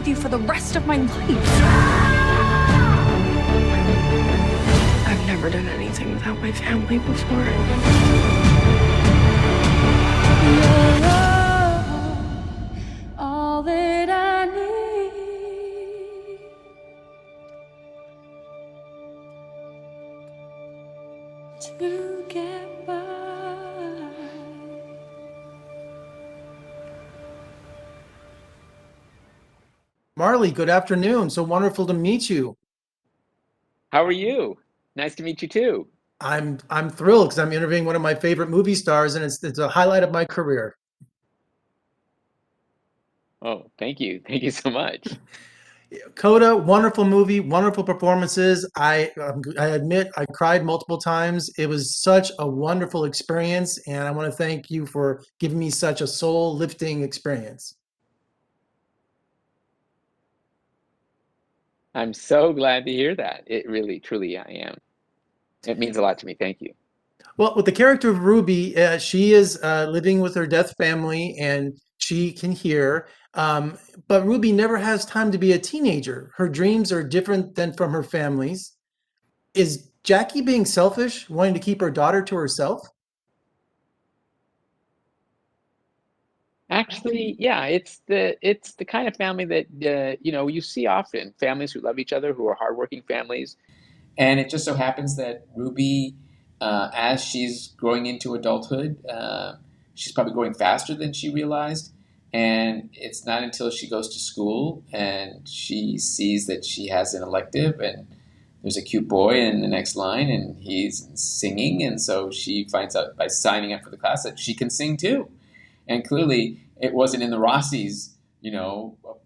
with you for the rest of my life. I've never done anything without my family before. You're all that I need to get by. Marlee, good afternoon. So wonderful to meet you. How are you? Nice to meet you too. I'm thrilled because I'm interviewing one of my favorite movie stars, and it's a highlight of my career. Oh, thank you. Thank you so much. CODA, wonderful movie, wonderful performances. I admit I cried multiple times. It was such a wonderful experience, and I want to thank you for giving me such a soul-lifting experience. I'm so glad to hear that. It really, truly, I am. It means a lot to me. Thank you. Well, with the character of Ruby, she is living with her deaf family and she can hear. But Ruby never has time to be a teenager. Her dreams are different than from her family's. Is Jackie being selfish, wanting to keep her daughter to herself? Actually, yeah, it's the kind of family that you see often. Families who love each other, who are hardworking families. And it just so happens that Ruby, as she's growing into adulthood, she's probably growing faster than she realized. And it's not until she goes to school and she sees that she has an elective and there's a cute boy in the next line and he's singing. And so she finds out by signing up for the class that she can sing too. And clearly it wasn't in the Rossi's,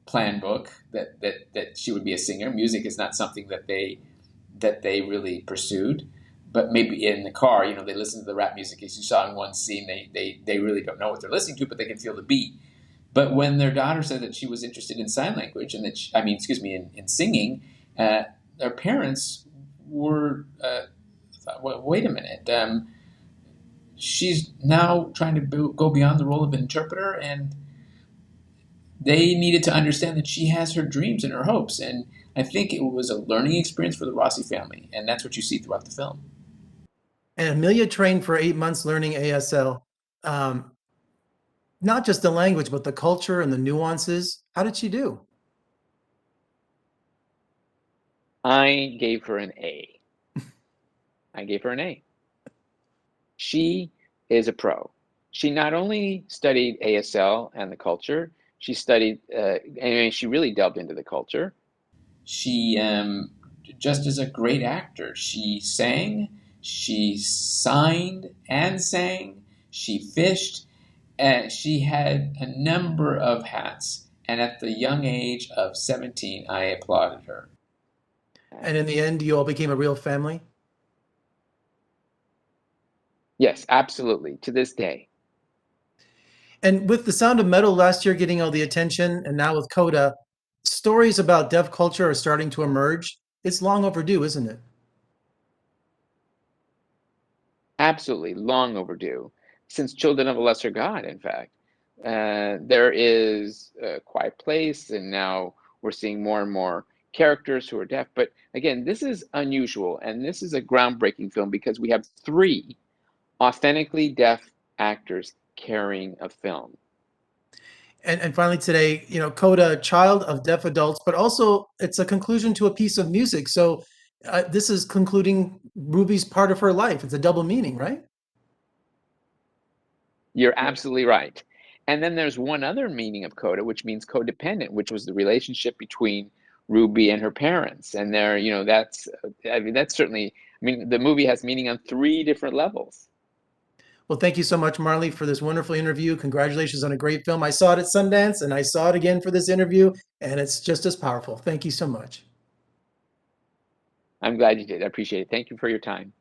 plan book that she would be a singer. Music is not something that they really pursued. But maybe in the car, they listen to the rap music. As you saw in one scene, they really don't know what they're listening to, but they can feel the beat. But when their daughter said that she was interested in sign language and that, in singing, their parents were thought, well, wait a minute. She's now trying to go beyond the role of an interpreter, and they needed to understand that she has her dreams and her hopes. And I think it was a learning experience for the Rossi family, and that's what you see throughout the film. And Amelia trained for 8 months learning ASL. Um, Not just the language, but the culture and the nuances. How did she do? I gave her an A. I gave her an A. She is a pro. She not only studied ASL and the culture, she studied, she really delved into the culture. She just is a great actor. She sang, she signed and sang, she fished, and she had a number of hats. And at the young age of 17, I applauded her. And in the end, you all became a real family? Yes, absolutely, to this day. And with The Sound of Metal last year getting all the attention, and now with CODA, stories about deaf culture are starting to emerge. It's long overdue, isn't it? Absolutely, long overdue. Since Children of a Lesser God, in fact. There is a Quiet Place, and now we're seeing more and more characters who are deaf. But again, this is unusual, and this is a groundbreaking film because we have 3 authentically deaf actors carrying a film. And finally today, CODA, child of deaf adults, but also it's a conclusion to a piece of music. So this is concluding Ruby's part of her life. It's a double meaning, right? You're absolutely right. And then there's one other meaning of CODA, which means codependent, which was the relationship between Ruby and her parents. And that's certainly, the movie has meaning on 3 different levels. Well, thank you so much, Marlee, for this wonderful interview. Congratulations on a great film. I saw it at Sundance and I saw it again for this interview, and it's just as powerful. Thank you so much. I'm glad you did. I appreciate it. Thank you for your time.